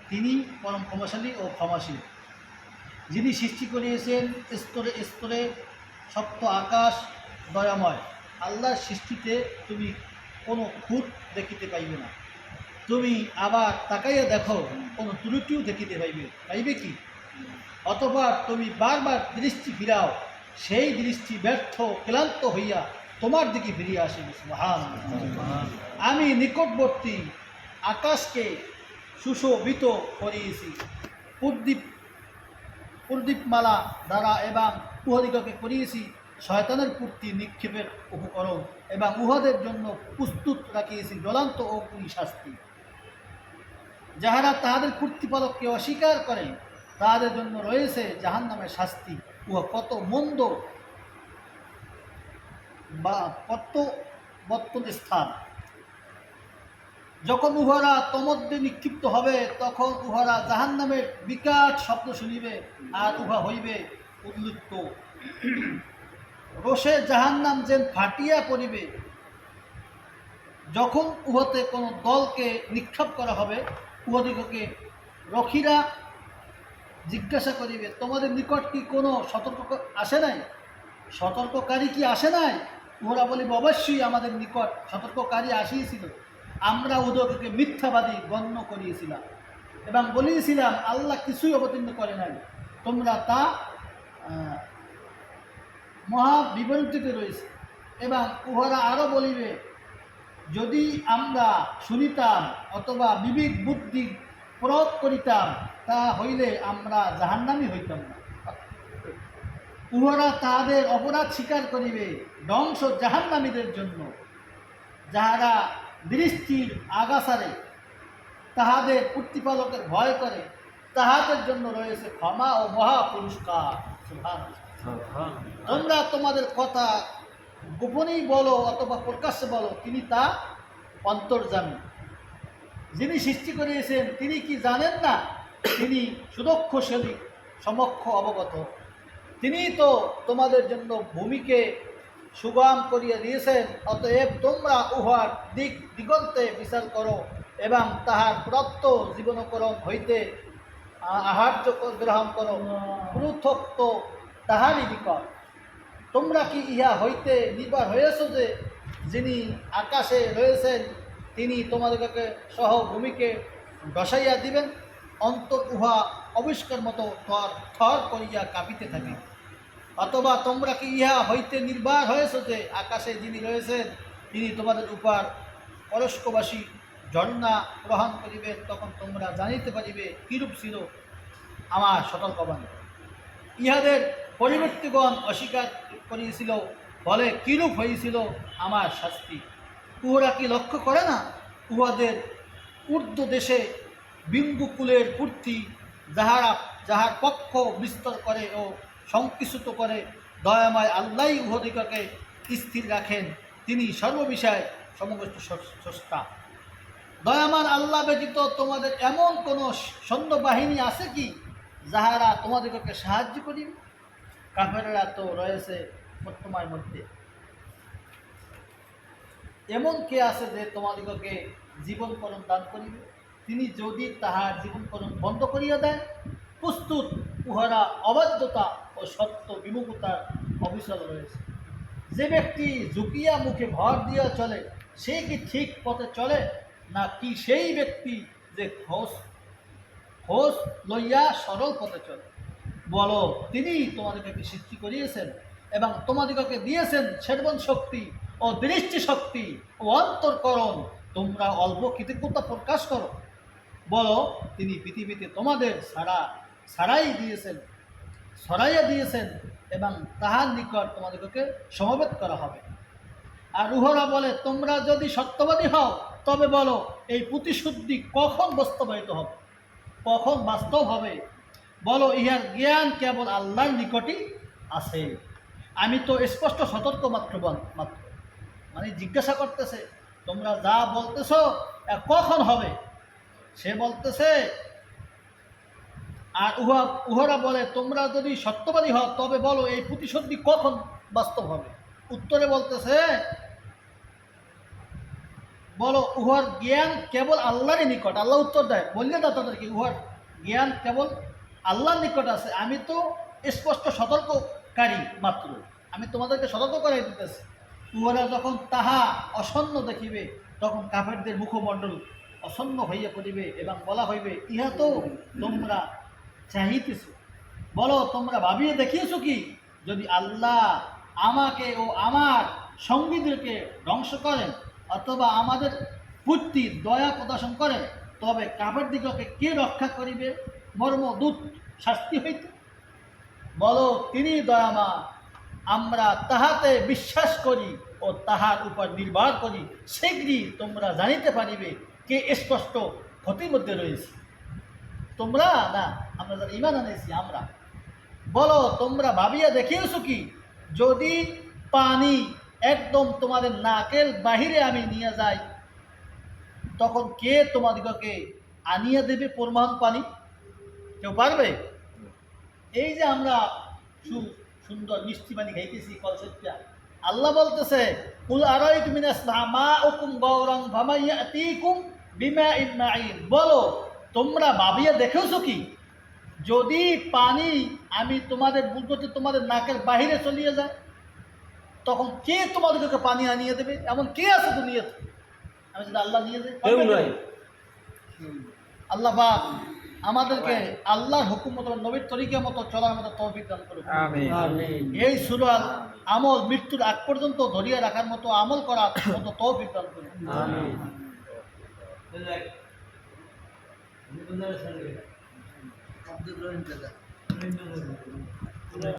তিনি পরম ক্ষমাশালী ও ক্ষমাশীল, যিনি সৃষ্টি করিয়েছেন স্তরে স্তরে সপ্ত আকাশ। দয়াময় আল্লাহর সৃষ্টিতে তুমি কোনো খুঁত দেখিতে পাইবে না। তুমি আবার তাকাইয়া দেখো, কোনো ত্রুটিও দেখিতে পাইবে কি? অতঃপর তুমি বারবার দৃষ্টি ফিরাও, সেই দৃষ্টি ব্যর্থ ক্লান্ত হইয়া তোমার দিকে ফিরিয়া আসিবে। সুবহানাল্লাহ। আমি নিকটবর্তী আকাশকে সুশোভিত করিয়েছি প্রদীপমালা দ্বারা, এবং উহাদিগকে করিয়েছি শয়তানের কূর্তি নিক্ষেপের উপকরণ, এবং উহাদের জন্য প্রস্তুত রাখিয়েছি জ্বলন্ত অগ্নি শাস্তি। যাহারা তাহাদের প্রতিপালককে অস্বীকার করে তাহাদের জন্য রয়েছে জাহান্নামের শাস্তি। উহা কত মন্দ বা প্রত্যাবর্তন স্থান। যখন উহারা তমধ্যে নিক্ষিপ্ত হবে, তখন উহারা জাহান্নামের বিকট শব্দ শুনিবে, আর উহা হইবে উদ্লুপ্ত। রোষে জাহান্নাম যেন ফাটিয়া পড়িবে। যখন উহাতে কোনো দলকে নিক্ষেপ করা হবে, উহাদিগকে রক্ষীরা জিজ্ঞাসা করিবে, তোমাদের নিকট কি কোনো সতর্ক আসে নাই? সতর্ককারী কি আসে নাই? উহারা বলিবে, অবশ্যই আমাদের নিকট সতর্ককারী আসিয়েছিল। আমরা উহাদিগকে মিথ্যাবাদী গণ্য করিয়েছিলাম এবং বলিয়েছিলাম, আল্লাহ কিছুই অবতীর্ণ করে নাই। তোমরা তা মহাবিভ্রান্তিতে রয়েছে। এবং উহারা আরও বলিবে, যদি আমরা শুনিতাম অথবা বিবেক বুদ্ধি প্রয়োগ করিতাম, তা হইলে আমরা জাহান্নামী হইতাম না। উহারা তাহাদের অপরাধ স্বীকার করিবে ধ্বংস জাহান্নামীদের জন্য। যাহারা দৃষ্টির আগাছারে তাহাদের প্রতিপালকের ভয় করে, তাহাদের জন্য রয়েছে ক্ষমা ও মহা পুরস্কার। তোমরা তোমাদের কথা গোপনেই বলো অথবা প্রকাশ্যে বলো, তিনি তা অন্তর্যামী। যিনি সৃষ্টি করিয়েছেন তিনি কি জানেন না? তিনি সুদক্ষশালী, সমক্ষ অবগত। তিনি তো তোমাদের জন্য ভূমিকে সুগম করিয়া দিয়েছেন। অতএব তোমরা উহার দিক দিগন্তে বিচার করো এবং তাহার প্রদত্ত জীবনকরণ হইতে আহার্য গ্রহণ করো। পৃথক তো তাহারই নিকট। তোমরা কি ইহা হইতে নির্ভর হইয়াছ যে যিনি আকাশে রয়েছেন তিনি তোমাদেরকে সহ ভূমিকে বসাইয়া দিবেন? অন্তর উহা আবিষ্কার মতো থর থর করিয়া কাঁপিতে থাকে। অথবা তোমরা কি ইহা হইতে নির্ভর হয়েছ যে আকাশে যিনি রয়েছেন তিনি তোমাদের উপর পরস্কবাসী ঝর্ণা গ্রহণ করিবেন? তখন তোমরা জানিতে পারিবে কিরূপ ছিল আমার সতর্কবাণী। ইহাদের পরিবর্তীগণ অস্বীকার করিয়েছিল, ফলে কিরূপ হয়েছিল আমার শাস্তি। উহারা কি লক্ষ্য করে না? উহাদের ঊর্ধ্ব দেশে বিন্দুকুলের পূর্তি, যাহার পক্ষ বিস্তার করে ও সংকুচিত করে। দয়াময় আল্লাহ উহাদিগকে স্থির রাখেন। তিনি সর্ববিষয়ে সমবেত স্রষ্টা। দয়ামান আল্লাহ ব্যতীত তোমাদের এমন কোনো সৈন্যবাহিনী আছে কি যাহারা তোমাদেরকে সাহায্য করিবে? কাফেররা তো রয়েছে বর্তমান মধ্যে। এমন কে আছে যে তোমাদিগকে জীবনকরণ দান করিবে? তিনি যদি তাহার জীবনকরণ বন্ধ করিয়া দেয়, প্রস্তুত উহারা অবাধ্যতা ও সত্য বিমুখতার অবিচল রয়েছে। যে ব্যক্তি ঝুঁকিয়া মুখে ভর দিয়া চলে, সে কি ঠিক পথে চলে, না কি সেই ব্যক্তি যে খোঁজ লইয়া সরল পথে চলে? বলো, তিনি তোমাদিগকে সৃষ্টি করিয়েছেন এবং তোমাদিগকে দিয়েছেন সেবন শক্তি ও দৃষ্টি শক্তি ও অন্তরকরণ। তোমরা অল্প কৃতজ্ঞতা প্রকাশ করো। বলো, তিনি পৃথিবীতে তোমাদের ছড়াইয়া দিয়েছেন এবং তাহার নিকট তোমাদেরকে সমবেত করা হবে। আর উহারা বলে, তোমরা যদি সত্যবাদী হও তবে বলো, এই প্রতিশ্রুতি কখন বাস্তবায়িত হবে, কখন বাস্তব হবে? বলো, ইহার জ্ঞান কেবল আল্লাহর নিকটই আছে। আমি তো স্পষ্ট সতর্ক মাত্র। মানে জিজ্ঞাসা করতেছে, তোমরা যা বলতেছ কখন হবে? সে বলতেছে, আর উহারা বলে, তোমরা যদি সত্যবাদী হও তবে বলো, এই প্রতিশ্রুতি কখন বাস্তব হবে? উত্তরে বলতেছে, বলো উহার জ্ঞান কেবল আল্লাহরই নিকট। আল্লাহ উত্তর দেয়, বললে না তাদেরকে উহার জ্ঞান কেবল আল্লাহর নিকট আছে, আমি তো স্পষ্ট সতর্ককারী মাত্র, আমি তোমাদেরকে সতর্ক করাই দিতেছি। উহারা যখন তাহা অসন্ন দেখিবে তখন কাফেরদের মুখমণ্ডল অসন্ন হইয়া পড়িবে এবং বলা হইবে, ইহা তো তোমরা চাহিতেছ। বলো তোমরা ভাবিয়ে দেখিয়েছ কি, যদি আল্লাহ আমাকে ও আমার সঙ্গীদেরকে ধ্বংস করেন অথবা আমাদের প্রতি দয়া প্রদর্শন করেন, তবে কাফের দিগকে কে রক্ষা করিবে মর্মদূত শাস্তি হইতে? বলো তিনি দয়াময়, আমরা তাহাতে বিশ্বাস করি ও তাহার উপর নির্ভর করি, শীঘ্রই তোমরা জানিতে পারিবে কে স্পষ্ট ক্ষতির মধ্যে রয়েছে। তোমরা না, আমরা যারা ঈমান আনেছি আমরা। বলো তোমরা ভাবিয়া দেখিয়েছ কি, যদি পানি একদম তোমাদের নাকের বাহিরে আমি নিয়ে যাই, তখন কে তোমাদিগকে আনিয়ে দেবে পরিমাণ পানি? কেউ পারবে? এই যে আমরা সুন্দর মিষ্টি পানি খাইতেছি কলসেটটা, আল্লাহ বলতেছে কুল আরাইতুম মিনাস মাউকুম গাওরান ফামাইয়াতিকুম বিমাইন মাইন, বলো তোমরা ভাবিয়া দেখেছো কি, যদি পানি আমি তোমাদের বুঝতে তোমাদের নাকের বাহিরে চলিয়ে যায়, তখন কে তোমাদেরকে পানি আনিয়ে দেবে? এমন কে আছে দুনিয়াতে? আমি যদি আল্লাহ নিয়ে যাই, আল্লাহ পাক আমাদেরকে আল্লাহর হুকুম মতো নবীর তরিকা মতো চলার মতো তৌফিক দান করুন। এই সূরা আমল মৃত্যুর আগ পর্যন্ত ধরিয়ে রাখার মতো আমল করার মতো তৌফিক দান করুন। আমিন।